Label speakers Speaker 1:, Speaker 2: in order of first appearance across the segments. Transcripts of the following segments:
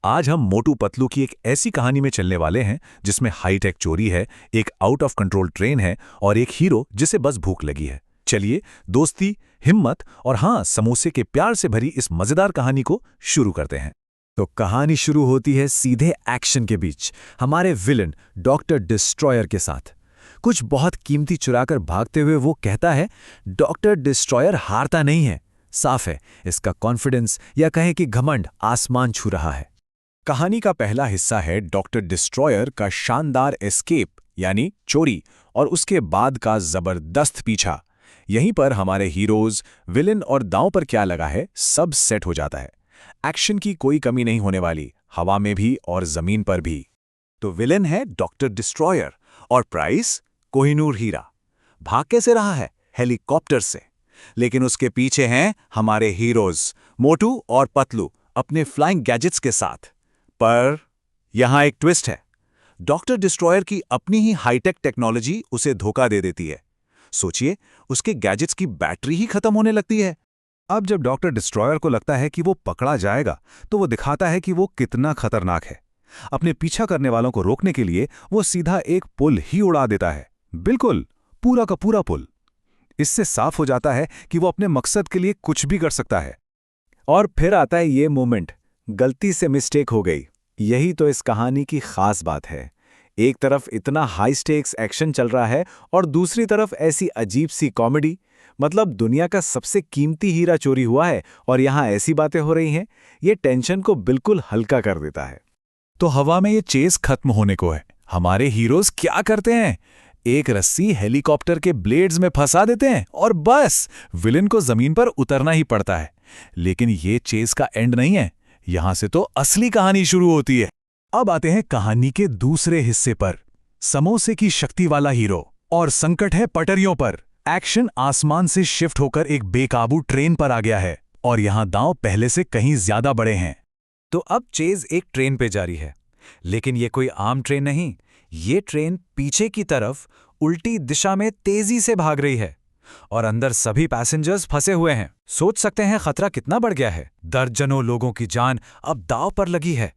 Speaker 1: आज हम मोटू पतलू की एक ऐसी कहानी में चलने वाले हैं जिसमें हाईटेक चोरी है, एक आउट ऑफ कंट्रोल ट्रेन है और एक हीरो जिसे बस भूख लगी है। चलिए दोस्ती, हिम्मत और हाँ, समोसे के प्यार से भरी इस मजेदार कहानी को शुरू करते हैं।
Speaker 2: तो कहानी शुरू होती है सीधे एक्शन के बीच, हमारे विलन डॉक्टर डिस्ट्रॉयर के साथ। कुछ बहुत कीमती चुराकर भागते हुए वो कहता है, डॉक्टर डिस्ट्रॉयर हारता नहीं है। साफ है, इसका कॉन्फिडेंस या कहें कि घमंड आसमान छू रहा है।
Speaker 1: कहानी का पहला हिस्सा है डॉक्टर डिस्ट्रॉयर का शानदार एस्केप यानी चोरी और उसके बाद का जबरदस्त पीछा। यहीं पर हमारे हीरोज, विलन और दांव पर क्या लगा है, सब सेट हो जाता है। एक्शन की कोई कमी नहीं होने वाली, हवा में भी और जमीन पर भी। तो विलन है डॉक्टर डिस्ट्रॉयर और प्राइस कोहिनूर हीरा। भाग कैसे रहा है? हेलीकॉप्टर से। लेकिन उसके पीछे हैं हमारे हीरोज मोटू और पतलू अपने फ्लाइंग गैजेट्स के साथ। पर यहां एक ट्विस्ट है। डॉक्टर डिस्ट्रॉयर की अपनी ही हाईटेक टेक्नोलॉजी उसे धोखा दे देती है। सोचिए, उसके गैजेट्स की बैटरी ही खत्म होने लगती है।
Speaker 3: अब जब डॉक्टर डिस्ट्रॉयर को लगता है कि वो पकड़ा जाएगा, तो वो दिखाता है कि वो कितना खतरनाक है। अपने पीछा करने वालों को रोकने के लिए वो सीधा एक पुल ही उड़ा देता है, बिल्कुल पूरा का पूरा पुल। इससे साफ हो जाता है कि वो अपने मकसद के लिए कुछ भी कर सकता है।
Speaker 2: और फिर आता है ये मोमेंट, गलती से मिस्टेक हो गई। यही तो इस कहानी की खास बात है। एक तरफ इतना हाई स्टेक्स एक्शन चल रहा है और दूसरी तरफ ऐसी अजीब सी कॉमेडी। मतलब दुनिया का सबसे कीमती हीरा चोरी हुआ है और यहां ऐसी बातें हो रही हैं। ये टेंशन को बिल्कुल हल्का कर देता है।
Speaker 1: तो हवा में ये चेस खत्म होने को है। हमारे हीरोज क्या करते हैं? एक रस्सी हेलीकॉप्टर के ब्लेड्स में फंसा देते हैं और बस विलन को जमीन पर उतरना ही पड़ता है। लेकिन ये चेस का एंड नहीं है, यहां से तो असली कहानी शुरू होती है। अब आते हैं कहानी के दूसरे हिस्से पर। समोसे की शक्ति वाला हीरो और संकट है पटरियों पर। एक्शन आसमान से शिफ्ट होकर एक बेकाबू ट्रेन पर आ गया है और यहां दांव पहले से कहीं ज्यादा बड़े हैं।
Speaker 2: तो अब चेज एक ट्रेन पे जारी है, लेकिन ये कोई आम ट्रेन नहीं। ये ट्रेन पीछे की तरफ उल्टी दिशा में तेजी से भाग रही है और अंदर सभी पैसेंजर्स फंसे हुए हैं। सोच सकते हैं खतरा कितना बढ़ गया है। दर्जनों लोगों की जान अब दांव पर लगी है।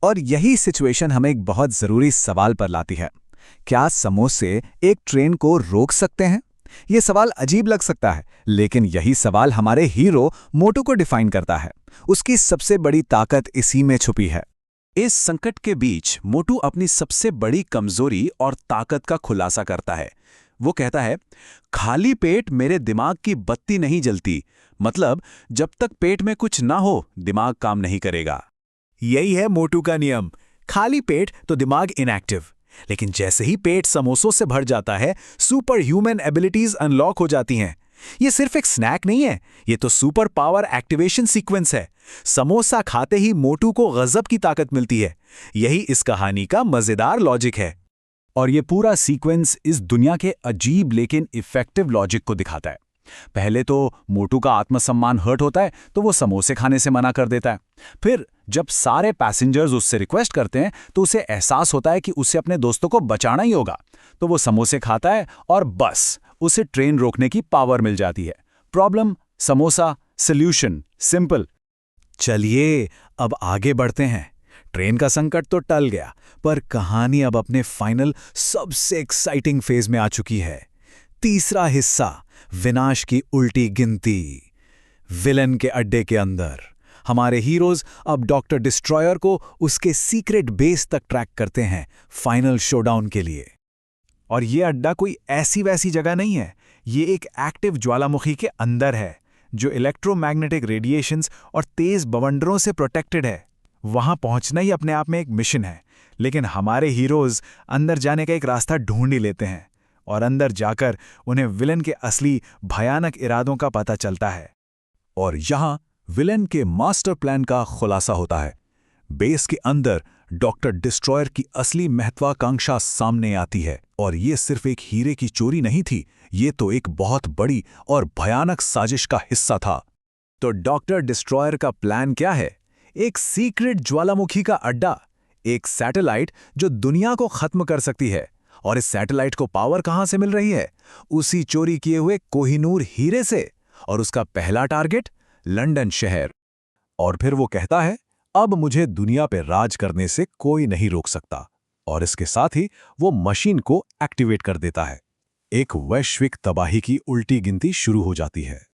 Speaker 3: और यही सिचुएशन हमें एक बहुत जरूरी सवाल पर लाती है। क्या समोसे एक ट्रेन को रोक सकते हैं? यह सवाल अजीब लग सकता है, लेकिन यही सवाल हमारे हीरो मोटू को डिफाइन करता है। उसकी सबसे बड़ी ताकत इसी में छुपी है।
Speaker 1: इस संकट के बीच मोटू अपनी सबसे बड़ी कमजोरी और ताकत का खुलासा करता है। वो कहता है, खाली पेट मेरे दिमाग की बत्ती नहीं जलती। मतलब जब तक पेट में कुछ ना हो, दिमाग काम नहीं करेगा। यही है मोटू का नियम, खाली पेट तो दिमाग इनएक्टिव। लेकिन जैसे ही पेट समोसों से भर जाता है, सुपर ह्यूमन एबिलिटीज अनलॉक हो जाती हैं। ये सिर्फ एक स्नैक नहीं है, ये तो सुपर पावर एक्टिवेशन सीक्वेंस है। समोसा खाते ही मोटू को गजब की ताकत मिलती है। यही इस कहानी का मजेदार लॉजिक है। और ये पूरा सीक्वेंस इस दुनिया के अजीब लेकिन इफेक्टिव लॉजिक को दिखाता है। पहले तो मोटू का आत्मसम्मान हर्ट होता है, तो वो समोसे खाने से मना कर देता है। फिर जब सारे पैसेंजर्स उससे रिक्वेस्ट करते हैं, तो उसे एहसास होता है कि उसे अपने दोस्तों को बचाना ही होगा। तो वो समोसे खाता है और बस उसे ट्रेन रोकने की पावर मिल जाती है। Problem samosa, solution simple. चलिए अब आगे बढ़ते हैं। ट्रेन का संकट तो टल गया, पर कहानी अब अपने फाइनल सबसे एक्साइटिंग फेज में आ चुकी है। तीसरा हिस्सा, विनाश की उल्टी गिनती। विलन के अड्डे के अंदर हमारे हीरोज अब डॉक्टर डिस्ट्रॉयर को उसके सीक्रेट बेस तक ट्रैक करते हैं फाइनल शोडाउन के लिए। और ये अड्डा कोई ऐसी वैसी जगह नहीं है, ये एक एक्टिव ज्वालामुखी के अंदर है, जो इलेक्ट्रोमैग्नेटिक रेडिएशंस और तेज बवंडरों से प्रोटेक्टेड है। वहां पहुंचना ही अपने आप में एक मिशन है, लेकिन हमारे हीरोज अंदर जाने का एक रास्ता ढूंढ ही लेते हैं और अंदर जाकर उन्हें विलन के असली भयानक इरादों का पता चलता है। और यहां विलन के मास्टर प्लान का खुलासा होता है। बेस के अंदर डॉक्टर डिस्ट्रॉयर की असली महत्वाकांक्षा सामने आती है और ये सिर्फ एक हीरे की चोरी नहीं थी, ये तो एक बहुत बड़ी और भयानक साजिश का हिस्सा था। तो डॉक्टर डिस्ट्रॉयर का प्लान क्या है? एक सीक्रेट ज्वालामुखी का अड्डा, एक सैटेलाइट जो दुनिया को खत्म कर सकती है। और इस सैटेलाइट को पावर कहां से मिल रही है? उसी चोरी किए हुए कोहिनूर हीरे से। और उसका पहला टारगेट लंदन शहर। और फिर वो कहता है,
Speaker 2: अब मुझे दुनिया पे राज करने से कोई नहीं रोक सकता। और इसके साथ ही वो मशीन को एक्टिवेट कर देता है। एक वैश्विक तबाही की उल्टी गिनती शुरू हो जाती है।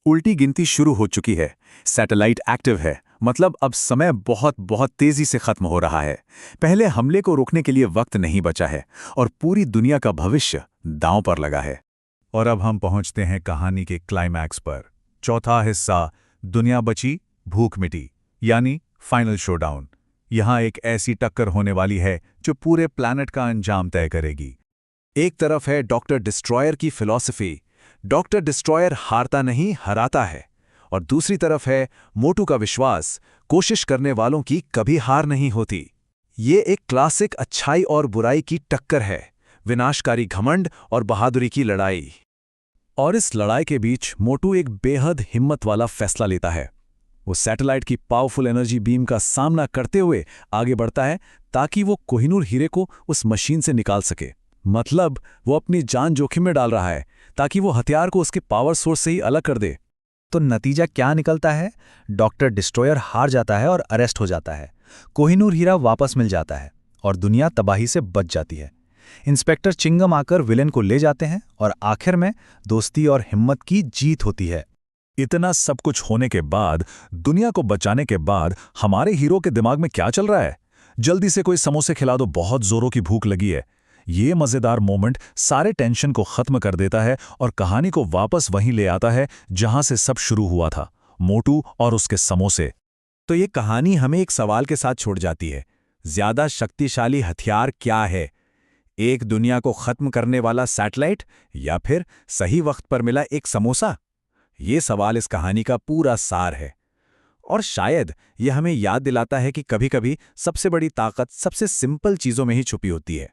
Speaker 1: उल्टी गिनती शुरू हो चुकी है। सैटेलाइट एक्टिव है, मतलब अब समय बहुत बहुत तेजी से खत्म हो रहा है। पहले हमले को रोकने के लिए वक्त नहीं बचा है और पूरी दुनिया का भविष्य दांव पर लगा है।
Speaker 3: और अब हम पहुंचते हैं कहानी के क्लाइमैक्स पर। चौथा हिस्सा, दुनिया बची, भूख मिटी, यानी फाइनल शोडाउन। यहां एक ऐसी टक्कर होने वाली है जो पूरे प्लैनेट का अंजाम तय करेगी।
Speaker 1: एक तरफ है डॉक्टर डिस्ट्रॉयर की फिलॉसफी, डॉक्टर डिस्ट्रॉयर हारता नहीं हराता है, और दूसरी तरफ है मोटू का विश्वास, कोशिश करने वालों की कभी हार नहीं होती। ये एक क्लासिक अच्छाई और बुराई की टक्कर है, विनाशकारी घमंड और बहादुरी की लड़ाई। और इस लड़ाई के बीच मोटू एक बेहद हिम्मत वाला फैसला लेता है। वो सैटेलाइट की पावरफुल एनर्जी बीम का सामना करते हुए आगे बढ़ता है ताकि वो कोहिनूर हीरे को उस मशीन से निकाल सके। मतलब वो अपनी जान जोखिम में डाल रहा है ताकि वो हथियार को उसके पावर सोर्स से ही अलग कर दे।
Speaker 4: तो नतीजा क्या निकलता है? डॉक्टर डिस्ट्रॉयर हार जाता है और अरेस्ट हो जाता है। कोहिनूर हीरा वापस मिल जाता है और दुनिया तबाही से बच जाती है। इंस्पेक्टर चिंगम आकर विलेन को ले जाते हैं और आखिर में दोस्ती और हिम्मत की जीत होती है।
Speaker 3: इतना सब कुछ होने के बाद, दुनिया को बचाने के बाद, हमारे हीरो के दिमाग में क्या चल रहा है? जल्दी से कोई समोसे खिला दो, बहुत जोरों की भूख लगी है। ये मजेदार मोमेंट सारे टेंशन को खत्म कर देता है और कहानी को वापस वहीं ले आता है जहां से सब शुरू हुआ था, मोटू और उसके समोसे।
Speaker 1: तो ये कहानी हमें एक सवाल के साथ छोड़ जाती है, ज्यादा शक्तिशाली हथियार क्या है? एक दुनिया को खत्म करने वाला सैटेलाइट या फिर सही वक्त पर मिला एक समोसा? ये सवाल इस कहानी का पूरा सार है। और शायद ये हमें याद दिलाता है कि कभी-कभी सबसे बड़ी ताकत सबसे सिंपल चीजों में ही छुपी होती है।